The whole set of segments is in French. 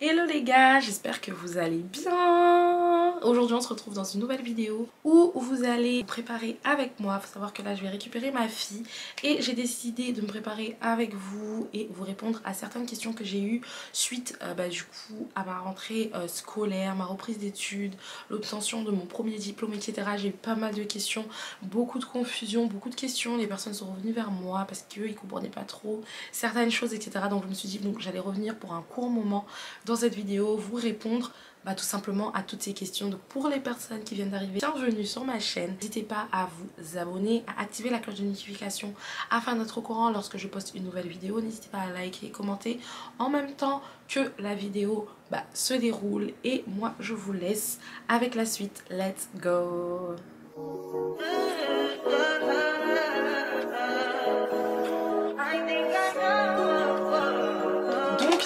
Hello les gars, j'espère que vous allez bien. Aujourd'hui on se retrouve dans une nouvelle vidéo où vous allez préparer avec moi. Faut savoir que là je vais récupérer ma fille et j'ai décidé de me préparer avec vous et vous répondre à certaines questions que j'ai eues suite du coup à ma rentrée scolaire, ma reprise d'études, l'obtention de mon premier diplôme, etc. J'ai eu pas mal de questions, beaucoup de confusion, beaucoup de questions. Les personnes sont revenues vers moi parce qu'eux ils comprenaient pas trop certaines choses, etc. Donc je me suis dit bon, j'allais revenir pour un court moment dans cette vidéo, vous répondre tout simplement à toutes ces questions. Donc pour les personnes qui viennent d'arriver, bienvenue sur ma chaîne. N'hésitez pas à vous abonner, à activer la cloche de notification afin d'être au courant lorsque je poste une nouvelle vidéo. N'hésitez pas à liker et commenter en même temps que la vidéo se déroule. Et moi je vous laisse avec la suite. Let's go!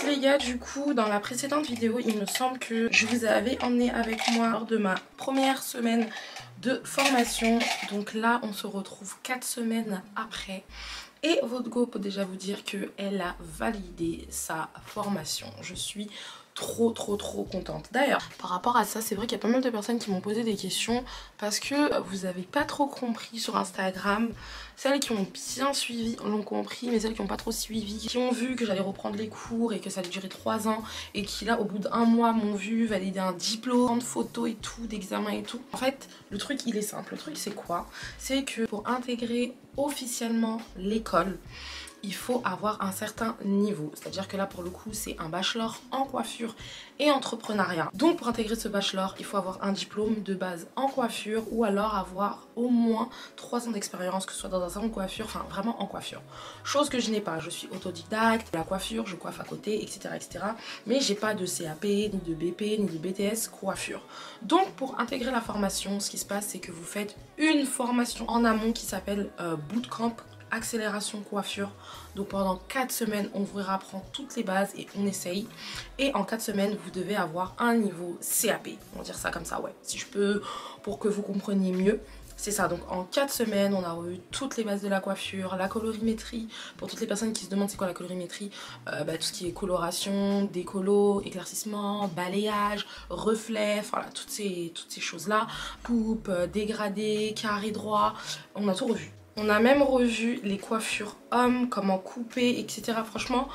Les gars, du coup dans la précédente vidéo il me semble que je vous avais emmené avec moi lors de ma première semaine de formation. Donc là on se retrouve 4 semaines après et votre go peut déjà vous dire qu'elle a validé sa formation. Je suis trop contente. D'ailleurs par rapport à ça, c'est vrai qu'il y a pas mal de personnes qui m'ont posé des questions parce que vous avez pas trop compris sur Instagram. Celles qui ont bien suivi l'ont compris, mais celles qui n'ont pas trop suivi, qui ont vu que j'allais reprendre les cours et que ça allait durer 3 ans et qui là au bout d'1 mois m'ont vu valider un diplôme, prendre photos et tout, d'examen et tout. En fait le truc il est simple. Le truc c'est quoi? C'est que pour intégrer officiellement l'école, il faut avoir un certain niveau. C'est-à-dire que là pour le coup c'est un bachelor en coiffure et entrepreneuriat. Donc pour intégrer ce bachelor il faut avoir un diplôme de base en coiffure ou alors avoir au moins 3 ans d'expérience, que ce soit dans un salon de coiffure, enfin vraiment en coiffure. Chose que je n'ai pas. Je suis autodidacte, la coiffure, je coiffe à côté, etc. Mais j'ai pas de CAP, ni de BP, ni de BTS coiffure. Donc pour intégrer la formation, ce qui se passe c'est que vous faites une formation en amont qui s'appelle Bootcamp accélération coiffure. Donc pendant 4 semaines on vous apprend toutes les bases et on essaye, et en 4 semaines vous devez avoir un niveau CAP, on va dire ça comme ça, ouais, si je peux, pour que vous compreniez mieux. C'est ça, donc en 4 semaines on a revu toutes les bases de la coiffure, la colorimétrie, pour toutes les personnes qui se demandent c'est quoi la colorimétrie, tout ce qui est coloration, décolo, éclaircissement, balayage, reflet, voilà toutes ces choses là, coupe, dégradé, carré droit, on a tout revu. On a même revu les coiffures hommes, comment couper, etc. Franchement,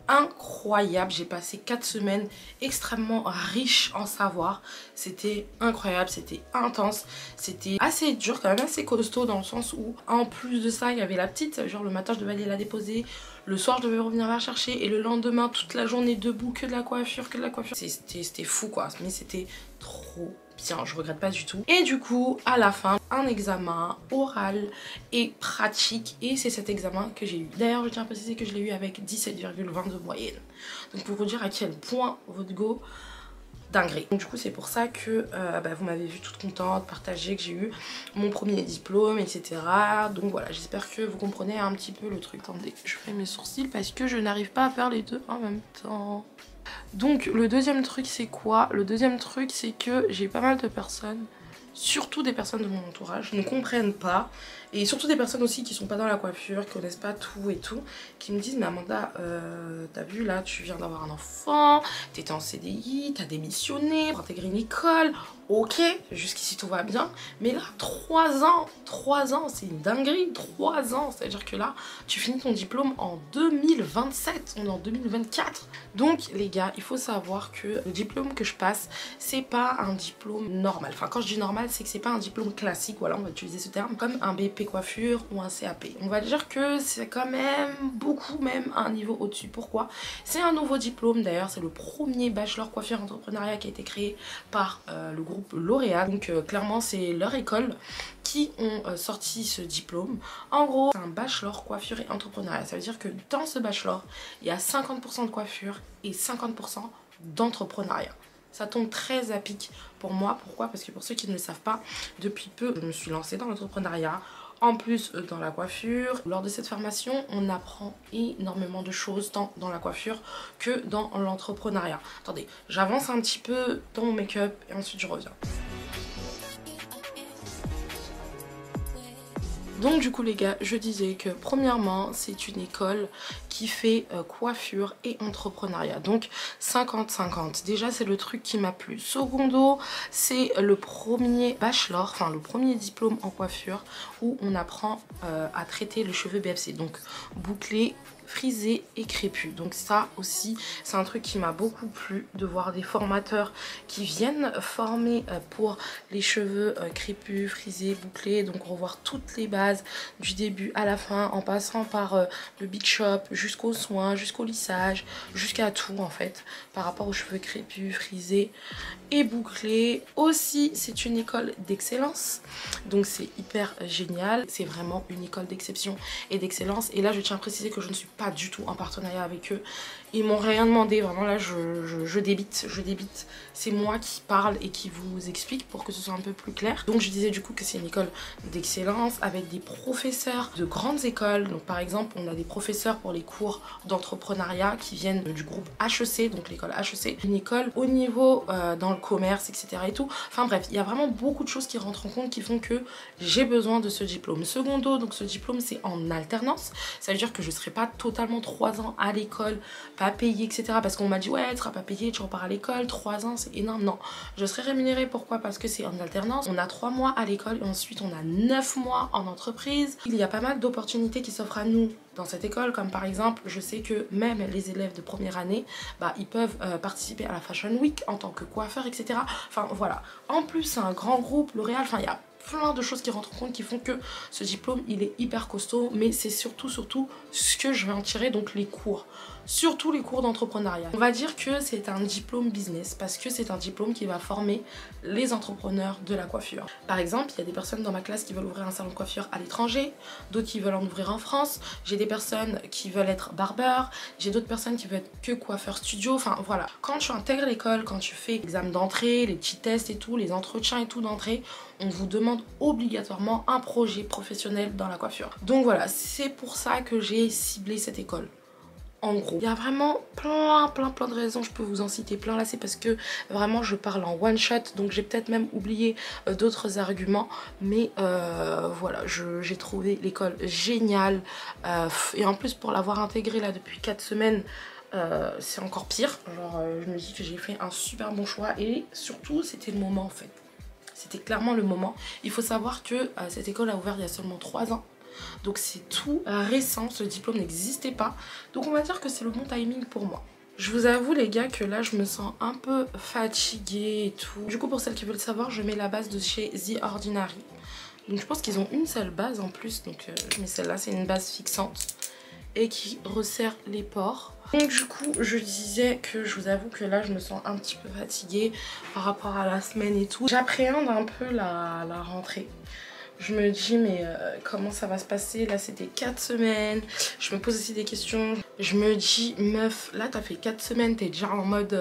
incroyable. J'ai passé 4 semaines extrêmement riches en savoir. C'était incroyable, c'était intense, c'était assez dur, quand même assez costaud, dans le sens où en plus de ça il y avait la petite, genre le matin je devais aller la déposer, le soir je devais revenir la chercher et le lendemain toute la journée debout, que de la coiffure, C'était fou quoi, mais c'était trop bien, je regrette pas du tout. Et du coup à la fin un examen oral et pratique, et c'est cet examen que j'ai eu. D'ailleurs je tiens à préciser que je l'ai eu avec 17,20 de moyenne, donc pour vous dire à quel point votre go dinguerie. Donc du coup c'est pour ça que vous m'avez vu toute contente, partager que j'ai eu mon premier diplôme, etc. Donc voilà, j'espère que vous comprenez un petit peu le truc. Attendez, je fais mes sourcils parce que je n'arrive pas à faire les deux en même temps. Donc le deuxième truc c'est quoi? Le deuxième truc c'est que j'ai pas mal de personnes, surtout des personnes de mon entourage, ne comprennent pas, et surtout des personnes aussi qui sont pas dans la coiffure, qui connaissent pas tout et tout, qui me disent mais Amanda, t'as vu là, tu viens d'avoir un enfant, t'étais en CDI, t'as démissionné pour intégrer une école, ok, jusqu'ici tout va bien, mais là 3 ans, c'est une dinguerie, 3 ans, c'est à dire que là tu finis ton diplôme en 2027, on est en 2024. Donc les gars, il faut savoir que le diplôme que je passe, c'est pas un diplôme normal. Enfin quand je dis normal, c'est que c'est pas un diplôme classique, voilà, on va utiliser ce terme, comme un BP coiffure ou un CAP. On va dire que c'est quand même beaucoup, même un niveau au-dessus. Pourquoi? C'est un nouveau diplôme, d'ailleurs c'est le premier bachelor coiffure entrepreneuriat qui a été créé par le groupe L'Oréal. Donc clairement c'est leur école qui ont sorti ce diplôme. En gros c'est un bachelor coiffure et entrepreneuriat. Ça veut dire que dans ce bachelor il y a 50% de coiffure et 50% d'entrepreneuriat. Ça tombe très à pic pour moi. Pourquoi? Parce que pour ceux qui ne le savent pas, depuis peu je me suis lancée dans l'entrepreneuriat, en plus dans la coiffure. Lors de cette formation on apprend énormément de choses tant dans la coiffure que dans l'entrepreneuriat. Attendez, j'avance un petit peu dans mon make-up et ensuite je reviens. Donc du coup les gars, je disais que premièrement c'est une école qui fait coiffure et entrepreneuriat, donc 50-50. Déjà c'est le truc qui m'a plu. Secondo, c'est le premier bachelor, enfin le premier diplôme en coiffure où on apprend à traiter le cheveu BFC, donc bouclé, frisé et crépus. Donc ça aussi c'est un truc qui m'a beaucoup plu, de voir des formateurs qui viennent former pour les cheveux crépus, frisés, bouclés, donc revoir toutes les bases du début à la fin en passant par le big shop jusqu'aux soins, jusqu'au lissage, jusqu'à tout en fait par rapport aux cheveux crépus, frisés et bouclés. Aussi c'est une école d'excellence, donc c'est hyper génial, c'est vraiment une école d'exception et d'excellence. Et là je tiens à préciser que je ne suis pas du tout en partenariat avec eux, ils m'ont rien demandé, vraiment là je débite, c'est moi qui parle et qui vous explique pour que ce soit un peu plus clair. Donc je disais du coup que c'est une école d'excellence avec des professeurs de grandes écoles. Donc par exemple on a des professeurs pour les cours d'entrepreneuriat qui viennent du groupe HEC, donc l'école HEC, une école au niveau dans le commerce, etc. et tout. Enfin bref, il y a vraiment beaucoup de choses qui rentrent en compte qui font que j'ai besoin de ce diplôme. Secondo, donc ce diplôme c'est en alternance, ça veut dire que je ne serai pas totalement 3 ans à l'école, pas payé, etc. Parce qu'on m'a dit ouais tu seras pas payé, tu repars à l'école, 3 ans c'est énorme. Non, je serai rémunérée. Pourquoi? Parce que c'est en alternance, on a 3 mois à l'école et ensuite on a 9 mois en entreprise. Il y a pas mal d'opportunités qui s'offrent à nous dans cette école, comme par exemple je sais que même les élèves de première année ils peuvent participer à la Fashion Week en tant que coiffeur, etc. Enfin voilà, en plus c'est un grand groupe, L'Oréal, enfin il y a plein de choses qui rentrent en compte qui font que ce diplôme il est hyper costaud. Mais c'est surtout ce que je vais en tirer, donc les cours, surtout les cours d'entrepreneuriat. On va dire que c'est un diplôme business parce que c'est un diplôme qui va former les entrepreneurs de la coiffure. Par exemple, il y a des personnes dans ma classe qui veulent ouvrir un salon de coiffure à l'étranger, d'autres qui veulent en ouvrir en France, j'ai des personnes qui veulent être barbeurs, j'ai d'autres personnes qui veulent être que coiffeur studio, enfin voilà. Quand tu intègres l'école, quand tu fais l'examen d'entrée, les petits tests et tout, les entretiens et tout d'entrée, on vous demande obligatoirement un projet professionnel dans la coiffure. Donc voilà, c'est pour ça que j'ai ciblé cette école. En gros, il y a vraiment plein de raisons, je peux vous en citer plein là, c'est parce que vraiment je parle en one shot, donc j'ai peut-être même oublié d'autres arguments, mais voilà, j'ai trouvé l'école géniale et en plus pour l'avoir intégrée là depuis 4 semaines, c'est encore pire. Genre je me dis que j'ai fait un super bon choix et surtout c'était le moment en fait. C'était clairement le moment. Il faut savoir que cette école a ouvert il y a seulement 3 ans. Donc c'est tout récent, ce diplôme n'existait pas. Donc on va dire que c'est le bon timing pour moi. Je vous avoue les gars que là je me sens un peu fatiguée et tout. Du coup pour celles qui veulent savoir, je mets la base de chez The Ordinary. Donc je pense qu'ils ont une seule base en plus. Donc je mets celle-là, c'est une base fixante et qui resserre les pores. Donc du coup je disais que je vous avoue que là je me sens un petit peu fatiguée par rapport à la semaine et tout. J'appréhende un peu la rentrée. Je me dis mais comment ça va se passer? Là c'était 4 semaines. Je me pose aussi des questions. Je me dis meuf, là t'as fait 4 semaines, t'es déjà en mode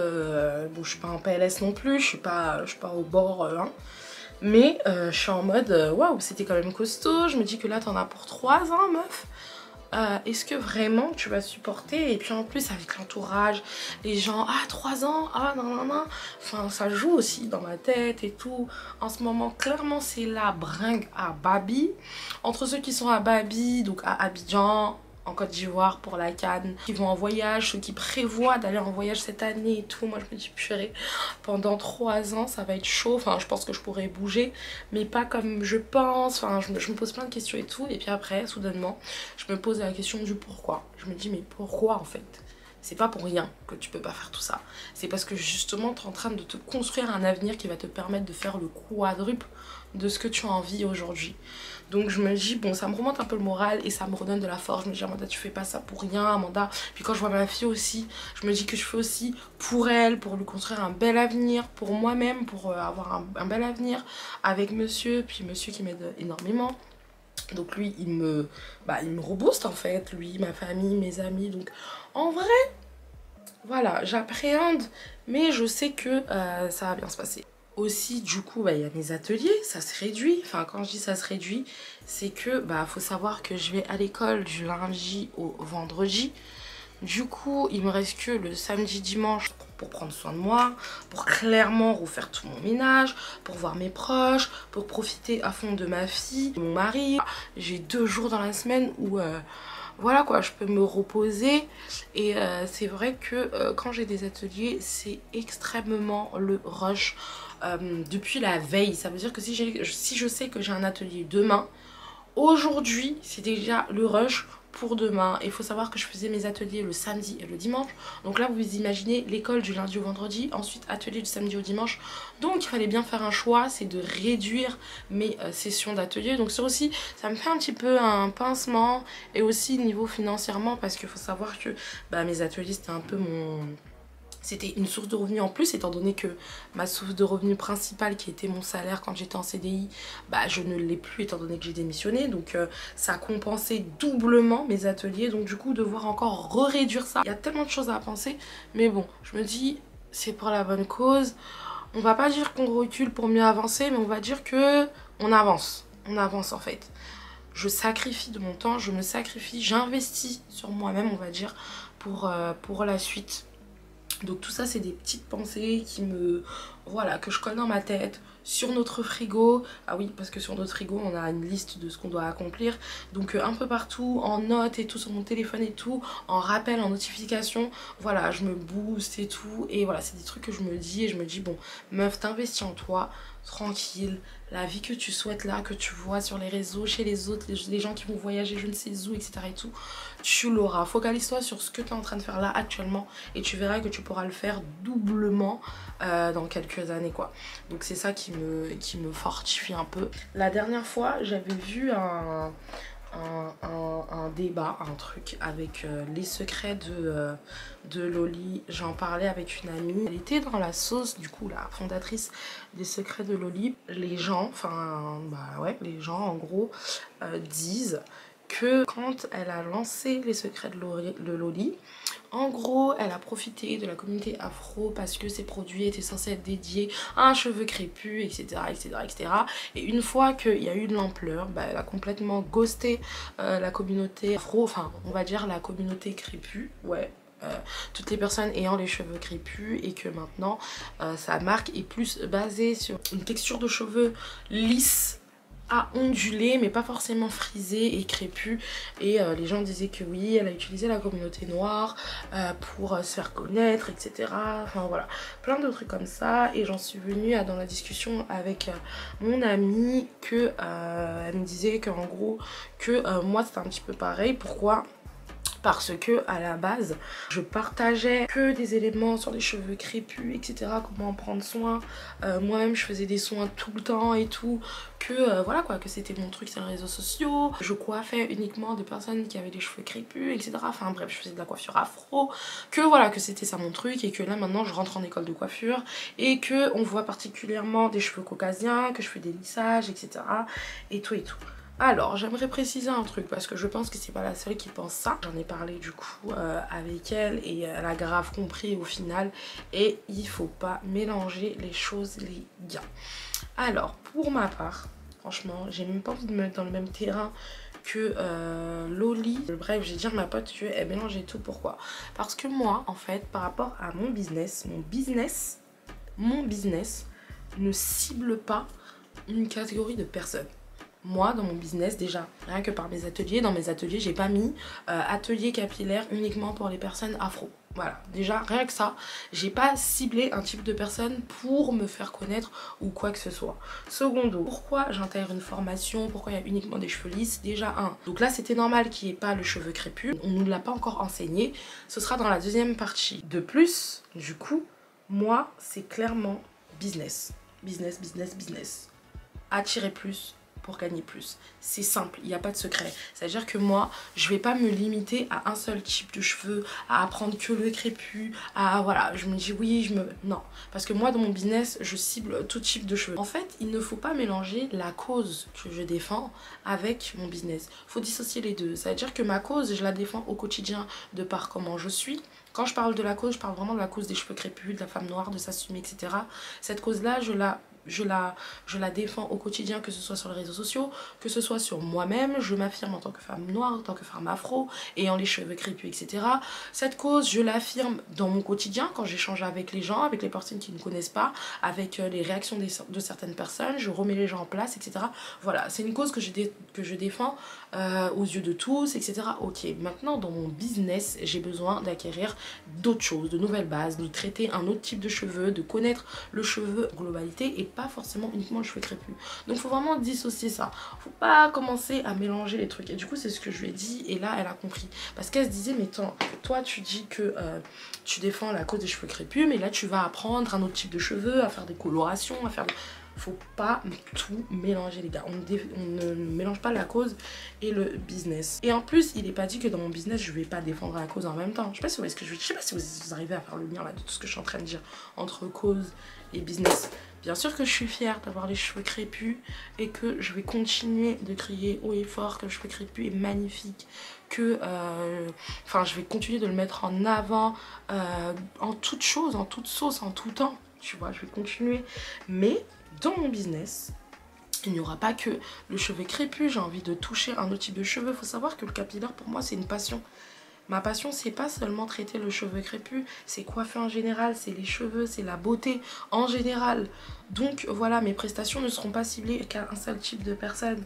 bon je suis pas en PLS non plus, je suis pas au bord hein. Mais je suis en mode waouh, c'était quand même costaud. Je me dis que là t'en as pour 3 ans meuf. Est-ce que vraiment tu vas supporter? Et puis en plus avec l'entourage, les gens, ah 3 ans, ah non non non, enfin ça joue aussi dans ma tête et tout. En ce moment clairement c'est la bringue à Babi. Entre ceux qui sont à Babi, donc à Abidjan, en Côte d'Ivoire pour la CAN, qui vont en voyage, ceux qui prévoient d'aller en voyage cette année et tout. Moi je me dis purée, pendant 3 ans ça va être chaud, enfin je pense que je pourrais bouger mais pas comme je pense, enfin je me pose plein de questions et tout. Et puis après soudainement je me pose la question du pourquoi. Je me dis mais pourquoi en fait? C'est pas pour rien que tu peux pas faire tout ça. C'est parce que justement tu es en train de te construire un avenir qui va te permettre de faire le quadruple de ce que tu as envie aujourd'hui. Donc je me dis bon, ça me remonte un peu le moral et ça me redonne de la force. Je me dis Amanda, tu fais pas ça pour rien Amanda. Puis quand je vois ma fille aussi, je me dis que je fais aussi pour elle, pour lui construire un bel avenir, pour moi-même, pour avoir un bel avenir avec monsieur. Puis monsieur qui m'aide énormément. Donc lui il me rebooste en fait, lui, ma famille, mes amis. Donc en vrai voilà, j'appréhende mais je sais que ça va bien se passer. Aussi du coup il y a mes ateliers, ça se réduit. Enfin quand je dis ça se réduit, c'est que faut savoir que je vais à l'école du lundi au vendredi. Du coup il me reste que le samedi dimanche pour pour prendre soin de moi, pour clairement refaire tout mon ménage, pour voir mes proches, pour profiter à fond de ma fille, de mon mari. J'ai 2 jours dans la semaine où voilà quoi, je peux me reposer. Et c'est vrai que quand j'ai des ateliers, c'est extrêmement le rush depuis la veille. Ça veut dire que si je sais que j'ai un atelier demain, aujourd'hui c'est déjà le rush pour demain. Il faut savoir que je faisais mes ateliers le samedi et le dimanche. Donc là vous imaginez l'école du lundi au vendredi, ensuite atelier du samedi au dimanche. Donc il fallait bien faire un choix, c'est de réduire mes sessions d'atelier. Donc ça aussi, ça me fait un petit peu un pincement. Et aussi niveau financièrement, parce qu'il faut savoir que mes ateliers c'était un peu c'était une source de revenus en plus, étant donné que ma source de revenus principale, qui était mon salaire quand j'étais en CDI, je ne l'ai plus étant donné que j'ai démissionné. Donc ça a compensé doublement mes ateliers. Donc du coup, devoir encore réduire ça, il y a tellement de choses à penser. Mais bon, je me dis, c'est pour la bonne cause. On va pas dire qu'on recule pour mieux avancer, mais on va dire que on avance. On avance en fait. Je sacrifie de mon temps, je me sacrifie, j'investis sur moi-même, on va dire, pour la suite. Donc tout ça c'est des petites pensées qui me... Voilà, que je colle dans ma tête. Sur notre frigo, ah oui parce que sur notre frigo on a une liste de ce qu'on doit accomplir. Donc un peu partout, en notes et tout, sur mon téléphone et tout, en rappel, en notification. Voilà, je me booste et tout. Et voilà, c'est des trucs que je me dis et je me dis bon, meuf, t'investis en toi, tranquille. La vie que tu souhaites là, que tu vois sur les réseaux, chez les autres, les gens qui vont voyager je ne sais où, etc. et tout, tu l'auras. Focalise-toi sur ce que tu es en train de faire là actuellement et tu verras que tu pourras le faire doublement dans quelques années quoi. Donc c'est ça qui me fortifie un peu. La dernière fois j'avais vu un débat, un truc avec les secrets de Loli. J'en parlais avec une amie, elle était dans la sauce, du coup la fondatrice des secrets de Loli. Les gens, les gens en gros disent que quand elle a lancé les secrets de Loli, en gros elle a profité de la communauté afro parce que ses produits étaient censés être dédiés à un cheveu crépus, etc. Et une fois qu'il y a eu de l'ampleur, elle a complètement ghosté la communauté afro, enfin on va dire la communauté crépue, toutes les personnes ayant les cheveux crépus, et que maintenant sa marque est plus basée sur une texture de cheveux lisse à onduler mais pas forcément frisé et crépus. Et les gens disaient que oui, elle a utilisé la communauté noire pour se faire connaître, etc. Enfin voilà, plein de trucs comme ça. Et j'en suis venue dans la discussion avec mon amie que elle me disait qu'en gros que moi c'était un petit peu pareil. Pourquoi ? Parce que à la base je partageais que des éléments sur les cheveux crépus, etc. Comment en prendre soin. Moi-même je faisais des soins tout le temps et tout, que voilà quoi, que c'était mon truc sur les réseaux sociaux. Je coiffais uniquement des personnes qui avaient des cheveux crépus, etc. Enfin bref, je faisais de la coiffure afro, que voilà, que c'était ça mon truc. Et que là maintenant je rentre en école de coiffure et que on voit particulièrement des cheveux caucasiens, que je fais des lissages, etc. et tout et tout. Alors j'aimerais préciser un truc parce que je pense que c'est pas la seule qui pense ça. J'en ai parlé du coup avec elle et elle a grave compris au final. Et il faut pas mélanger les choses les gars. Alors pour ma part, franchement j'ai même pas envie de me mettre dans le même terrain que Loli. Bref, j'ai dit à ma pote qu'elle mélangeait tout. Pourquoi? Parce que moi en fait par rapport à mon business ne cible pas une catégorie de personnes. Moi dans mon business déjà, rien que par mes ateliers, dans mes ateliers j'ai pas mis atelier capillaire uniquement pour les personnes afro. Voilà, déjà rien que ça, j'ai pas ciblé un type de personne pour me faire connaître ou quoi que ce soit. Secondo, pourquoi j'intègre une formation, pourquoi il y a uniquement des cheveux lisses? Déjà donc là c'était normal qu'il n'y ait pas le cheveu crépus, on ne l'a pas encore enseigné, ce sera dans la deuxième partie. De plus, du coup, moi c'est clairement business. Business. Attirer plus pour gagner plus. C'est simple, il n'y a pas de secret. C'est-à-dire que moi, je vais pas me limiter à un seul type de cheveux, à apprendre que le crépus, voilà, je me dis oui, non. Parce que moi, dans mon business, je cible tout type de cheveux. En fait, il ne faut pas mélanger la cause que je défends avec mon business. Il faut dissocier les deux. C'est-à-dire que ma cause, je la défends au quotidien de par comment je suis. Quand je parle de la cause, je parle vraiment de la cause des cheveux crépus, de la femme noire, de s'assumer, etc. Cette cause-là, je la je la défends au quotidien, que ce soit sur les réseaux sociaux, que ce soit sur moi-même. Je m'affirme en tant que femme noire, en tant que femme afro, ayant les cheveux crépus, etc. Cette cause, je l'affirme dans mon quotidien, quand j'échange avec les gens, avec les personnes qui ne connaissent pas, avec les réactions de certaines personnes, je remets les gens en place, etc. Voilà, c'est une cause que je défends aux yeux de tous, etc. Ok, maintenant dans mon business, j'ai besoin d'acquérir d'autres choses, de nouvelles bases, de traiter un autre type de cheveux, de connaître le cheveu en globalité et pas forcément uniquement le cheveu crépus. Donc faut vraiment dissocier ça. Faut pas commencer à mélanger les trucs. Et du coup c'est ce que je lui ai dit et là elle a compris. Parce qu'elle se disait mais toi tu dis que tu défends la cause des cheveux crépus, mais là tu vas apprendre un autre type de cheveux, à faire des colorations, à faire... Faut pas tout mélanger les gars, on ne mélange pas la cause et le business. Et en plus il n'est pas dit que dans mon business je vais pas défendre la cause en même temps. Je sais pas si vous voyez ce que je veux dire, je sais pas si vous arrivez à faire le lien là de tout ce que je suis en train de dire entre cause et business. Bien sûr que je suis fière d'avoir les cheveux crépus et que je vais continuer de crier haut et fort que le cheveu crépus est magnifique, que je vais continuer de le mettre en avant en toute chose, en toute sauce, en tout temps, tu vois, je vais continuer. Mais dans mon business, il n'y aura pas que le cheveu crépus, j'ai envie de toucher un autre type de cheveux. Il faut savoir que le capillaire pour moi c'est une passion. Ma passion c'est pas seulement traiter le cheveu crépus, c'est coiffer en général, c'est les cheveux, c'est la beauté en général. Donc voilà, mes prestations ne seront pas ciblées qu'à un seul type de personne.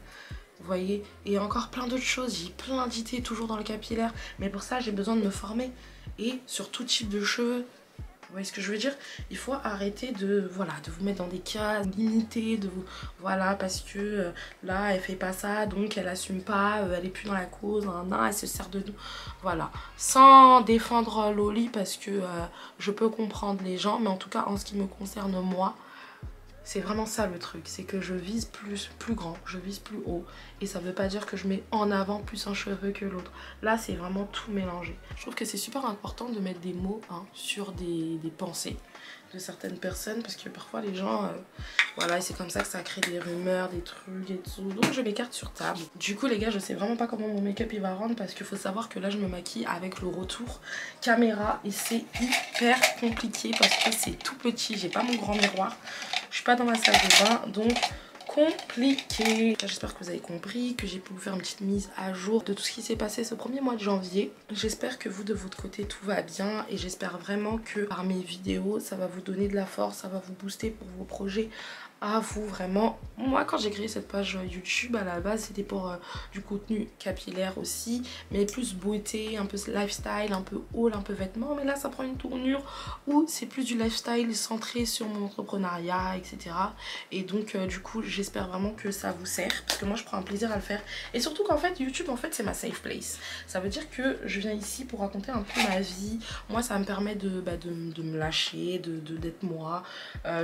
Vous voyez, et encore plein d'autres choses, j'ai plein d'idées toujours dans le capillaire. Mais pour ça j'ai besoin de me former. Et sur tout type de cheveux. Vous voyez ce que je veux dire? Il faut arrêter de vous mettre dans des cases limitées, voilà, parce que là elle fait pas ça, donc elle assume pas, elle est plus dans la cause, elle se sert de nous. Voilà, sans défendre Loli parce que je peux comprendre les gens, mais en tout cas en ce qui me concerne moi, c'est vraiment ça le truc, c'est que je vise plus grand, je vise plus haut. Et ça veut pas dire que je mets en avant plus un cheveu que l'autre. Là, c'est vraiment tout mélangé. Je trouve que c'est super important de mettre des mots sur des pensées de certaines personnes. Parce que parfois les gens, voilà, c'est comme ça que ça crée des rumeurs, des trucs et tout. Donc je m'écarte sur table. Du coup les gars, je sais vraiment pas comment mon make-up il va rendre. Parce qu'il faut savoir que là je me maquille avec le retour caméra. Et c'est hyper compliqué parce que c'est tout petit. J'ai pas mon grand miroir. Je suis pas dans ma salle de bain, donc compliqué. J'espère que vous avez compris, que j'ai pu vous faire une petite mise à jour de tout ce qui s'est passé ce premier mois de janvier. J'espère que vous de votre côté tout va bien et j'espère vraiment que par mes vidéos ça va vous donner de la force, ça va vous booster pour vos projets à vous. Vraiment, moi quand j'ai créé cette page YouTube à la base c'était pour du contenu capillaire aussi, mais plus beauté, un peu lifestyle, un peu haul, un peu vêtements. Mais là ça prend une tournure où c'est plus du lifestyle centré sur mon entrepreneuriat, etc. Et donc du coup j'espère vraiment que ça vous sert, parce que moi je prends un plaisir à le faire. Et surtout qu'en fait YouTube en fait c'est ma safe place. Ça veut dire que je viens ici pour raconter un peu ma vie. Moi ça me permet de me lâcher, d'être moi.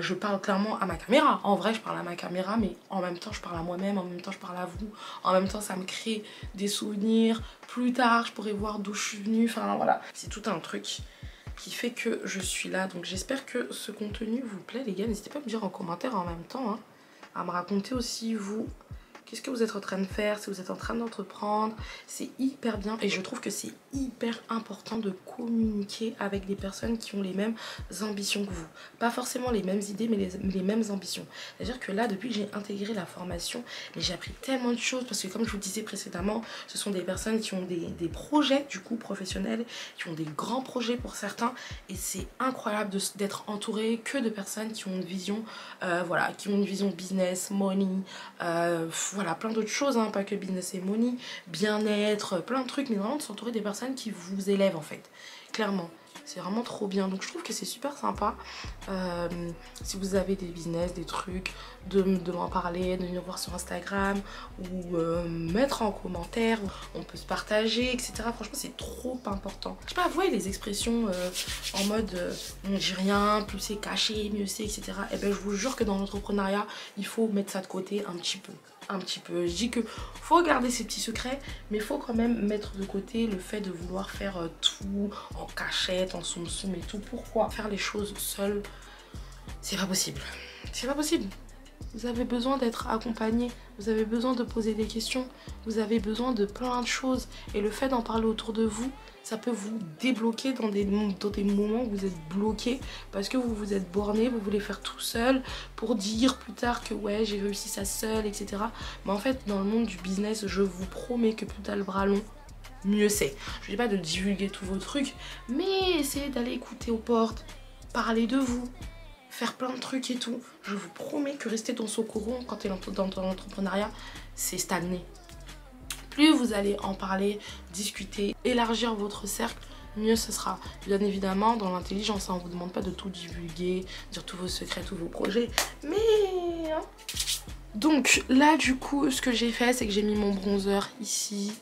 Je parle clairement à ma caméra. En vrai je parle à ma caméra, mais en même temps je parle à moi-même, en même temps je parle à vous. En même temps ça me crée des souvenirs. Plus tard je pourrais voir d'où je suis venue. Enfin voilà, c'est tout un truc qui fait que je suis là. Donc j'espère que ce contenu vous plaît les gars. N'hésitez pas à me dire en commentaire en même temps, à me raconter aussi vous, qu'est-ce que vous êtes en train de faire, si vous êtes en train d'entreprendre. C'est hyper bien et je trouve que c'est hyper important de communiquer avec des personnes qui ont les mêmes ambitions que vous. Pas forcément les mêmes idées, mais les mêmes ambitions. C'est-à-dire que là, depuis que j'ai intégré la formation, j'ai appris tellement de choses parce que comme je vous le disais précédemment, ce sont des personnes qui ont des projets du coup professionnels, qui ont des grands projets pour certains et c'est incroyable d'être entouré que de personnes qui ont une vision, voilà, qui ont une vision business, money, voilà, plein d'autres choses, pas que business et money, bien-être, plein de trucs, mais vraiment de s'entourer des personnes qui vous élèvent en fait, clairement. C'est vraiment trop bien, donc je trouve que c'est super sympa. Si vous avez des business, des trucs, de m'en parler, de venir voir sur Instagram ou mettre en commentaire, on peut se partager, etc. Franchement c'est trop important. Je sais pas, vous voyez les expressions en mode on dit rien, plus c'est caché, mieux c'est, etc. Et ben je vous jure que dans l'entrepreneuriat il faut mettre ça de côté un petit peu. Je dis que faut garder ses petits secrets, mais il faut quand même mettre de côté le fait de vouloir faire tout en cachette, en soum et tout. Pourquoi faire les choses seul? C'est pas possible. C'est pas possible. Vous avez besoin d'être accompagné, vous avez besoin de poser des questions, vous avez besoin de plein de choses. Et le fait d'en parler autour de vous, ça peut vous débloquer dans des moments où vous êtes bloqué parce que vous vous êtes borné, vous voulez faire tout seul pour dire plus tard que ouais j'ai réussi ça seul, etc. Mais en fait dans le monde du business, je vous promets que plus t'as le bras long, mieux c'est. Je dis pas de divulguer tous vos trucs, mais essayez d'aller écouter aux portes, parler de vous, faire plein de trucs et tout. Je vous promets que rester dans son courant quand tu es dans l'entrepreneuriat, c'est stagner. Plus vous allez en parler, discuter, élargir votre cercle, mieux ce sera. Bien évidemment, dans l'intelligence, on ne vous demande pas de tout divulguer, dire tous vos secrets, tous vos projets, mais... Donc là, du coup, ce que j'ai fait, c'est que j'ai mis mon bronzer ici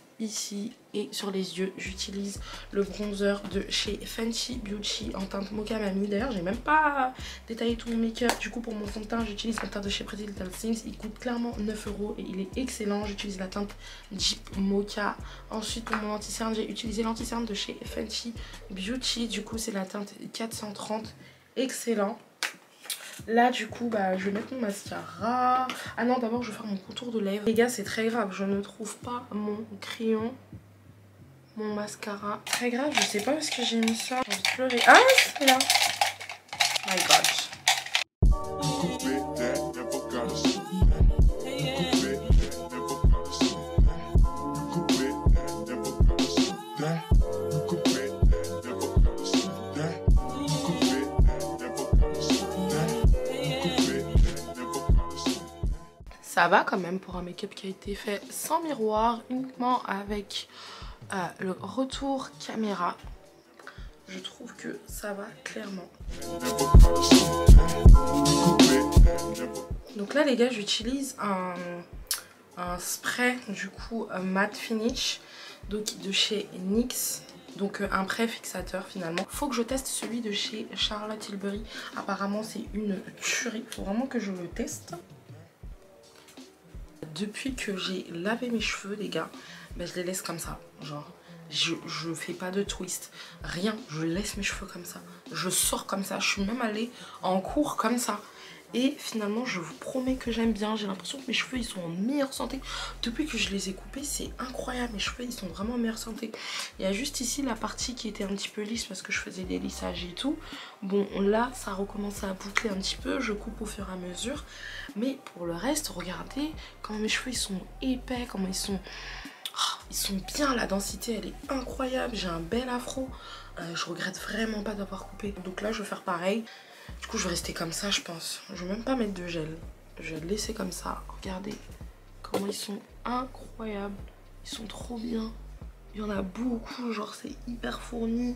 et sur les yeux. J'utilise le bronzer de chez Fenty Beauty en teinte Mocha Mami. D'ailleurs, j'ai même pas détaillé tout mon make-up. Du coup, pour mon fond de teint, j'utilise mon teint de chez Pretty Little Things. Il coûte clairement 9 € et il est excellent. J'utilise la teinte Deep Mocha. Ensuite, pour mon anti-cerne, j'ai utilisé l'anti-cerne de chez Fenty Beauty. Du coup, c'est la teinte 430. Excellent. Là du coup je vais mettre mon mascara. Ah non, d'abord je vais faire mon contour de lèvres. Les gars, c'est très grave, je ne trouve pas mon crayon, mon mascara. Très grave, je sais pas où est-ce que j'ai mis ça. J'ai envie de pleurer. Ah c'est là. My god. Ça va quand même pour un make-up qui a été fait sans miroir, uniquement avec le retour caméra. Je trouve que ça va clairement. Donc là les gars, j'utilise un spray du coup matte finish donc de chez NYX. Donc un pré-fixateur finalement. Faut que je teste celui de chez Charlotte Tilbury. Apparemment c'est une tuerie. Faut vraiment que je le teste. Depuis que j'ai lavé mes cheveux les gars, je les laisse comme ça. Genre je fais pas de twist, rien, je laisse mes cheveux comme ça. Je sors comme ça, je suis même allée en cours comme ça. Et finalement je vous promets que j'aime bien. J'ai l'impression que mes cheveux ils sont en meilleure santé. Depuis que je les ai coupés, c'est incroyable. Mes cheveux ils sont vraiment en meilleure santé. Il y a juste ici la partie qui était un petit peu lisse parce que je faisais des lissages et tout. Bon là ça recommence à boucler un petit peu. Je coupe au fur et à mesure. Mais pour le reste, regardez comment mes cheveux ils sont épais, comment ils sont bien. La densité elle est incroyable. J'ai un bel afro. Je regrette vraiment pas d'avoir coupé. Donc là je vais faire pareil. Du coup je vais rester comme ça je pense. Je vais même pas mettre de gel. Je vais le laisser comme ça. Regardez comment ils sont incroyables. Ils sont trop bien. Il y en a beaucoup, genre c'est hyper fourni.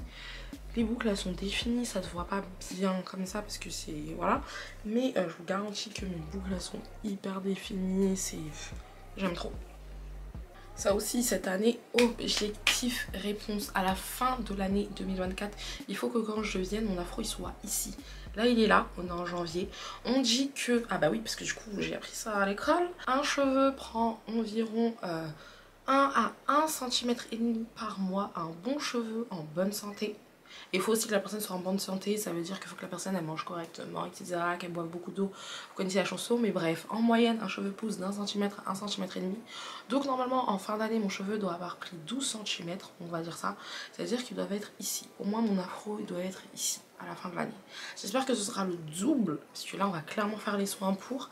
Les boucles elles sont définies, ça se voit pas bien comme ça parce que c'est... voilà. Mais je vous garantis que mes boucles elles sont hyper définies. C'est... j'aime trop. Ça aussi cette année, objectif réponse à la fin de l'année 2024. Il faut que quand je vienne, mon afro il soit ici. Là il est là, on est en janvier. On dit que, ah bah oui parce que du coup j'ai appris ça à l'école. Un cheveu prend environ 1 à 1,5 cm par mois. Un bon cheveu en bonne santé. Il faut aussi que la personne soit en bonne santé, ça veut dire qu'il faut que la personne elle mange correctement, etc. Qu'elle boive beaucoup d'eau. Vous connaissez la chanson, mais bref, en moyenne, un cheveu pousse d'1 cm à 1,5 cm. Donc normalement, en fin d'année, mon cheveu doit avoir pris 12 cm, on va dire ça. C'est-à-dire qu'il doit être ici. Au moins, mon afro, il doit être ici, à la fin de l'année. J'espère que ce sera le double, parce que là, on va clairement faire les soins pour.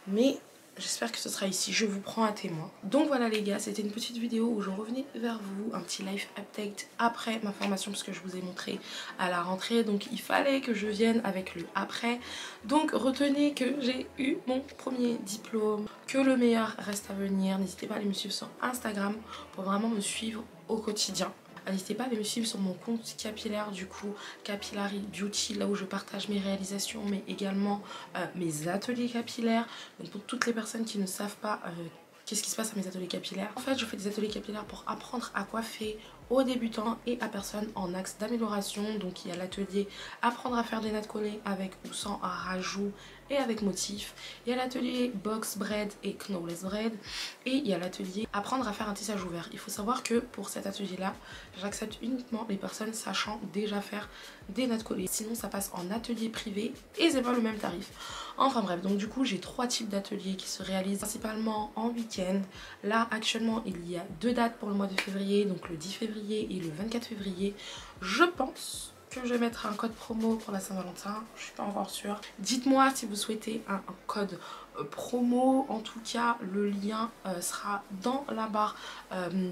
Mais... j'espère que ce sera ici, je vous prends à témoin. Donc voilà les gars, c'était une petite vidéo où je revenais vers vous, un petit live update après ma formation parce que je vous ai montré à la rentrée. Donc il fallait que je vienne avec le après. Donc retenez que j'ai eu mon premier diplôme, que le meilleur reste à venir. N'hésitez pas à aller me suivre sur Instagram pour vraiment me suivre au quotidien. N'hésitez pas à aller me suivre sur mon compte capillaire du coup, Capillary Beauty, là où je partage mes réalisations mais également mes ateliers capillaires. Donc pour toutes les personnes qui ne savent pas qu'est-ce qui se passe à mes ateliers capillaires, en fait je fais des ateliers capillaires pour apprendre à coiffer aux débutants et à personnes en axe d'amélioration. Donc il y a l'atelier apprendre à faire des nattes collées avec ou sans rajout et avec motif. Il y a l'atelier box braid et knowless braid. Et il y a l'atelier apprendre à faire un tissage ouvert. Il faut savoir que pour cet atelier là, j'accepte uniquement les personnes sachant déjà faire des nattes collées. Sinon ça passe en atelier privé et c'est pas le même tarif. Enfin bref, donc du coup j'ai 3 types d'ateliers qui se réalisent principalement en week-end. Là actuellement il y a 2 dates pour le mois de février, donc le 10 février février et le 24 février. Je pense que je vais mettre un code promo pour la Saint-Valentin, je suis pas encore sûre. Dites-moi si vous souhaitez un code promo, en tout cas le lien sera dans la barre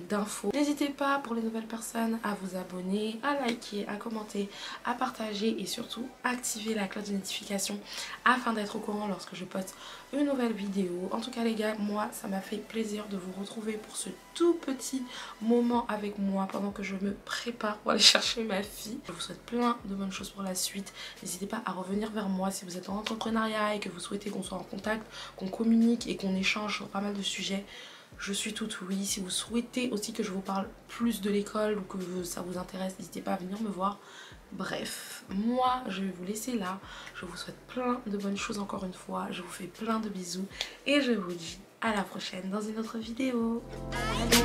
d'infos. N'hésitez pas pour les nouvelles personnes à vous abonner, à liker, à commenter, à partager et surtout activer la cloche de notification afin d'être au courant lorsque je poste une nouvelle vidéo. En tout cas les gars, moi ça m'a fait plaisir de vous retrouver pour ce tout petit moment avec moi pendant que je me prépare pour aller chercher ma fille. Je vous souhaite plein de bonnes choses pour la suite. N'hésitez pas à revenir vers moi si vous êtes en entrepreneuriat et que vous souhaitez qu'on soit en contact, qu'on communique et qu'on échange sur pas mal de sujets. Je suis toute oui. Si vous souhaitez aussi que je vous parle plus de l'école ou que ça vous intéresse, n'hésitez pas à venir me voir. Bref, moi je vais vous laisser là. Je vous souhaite plein de bonnes choses encore une fois. Je vous fais plein de bisous et je vous dis à la prochaine dans une autre vidéo. Allez.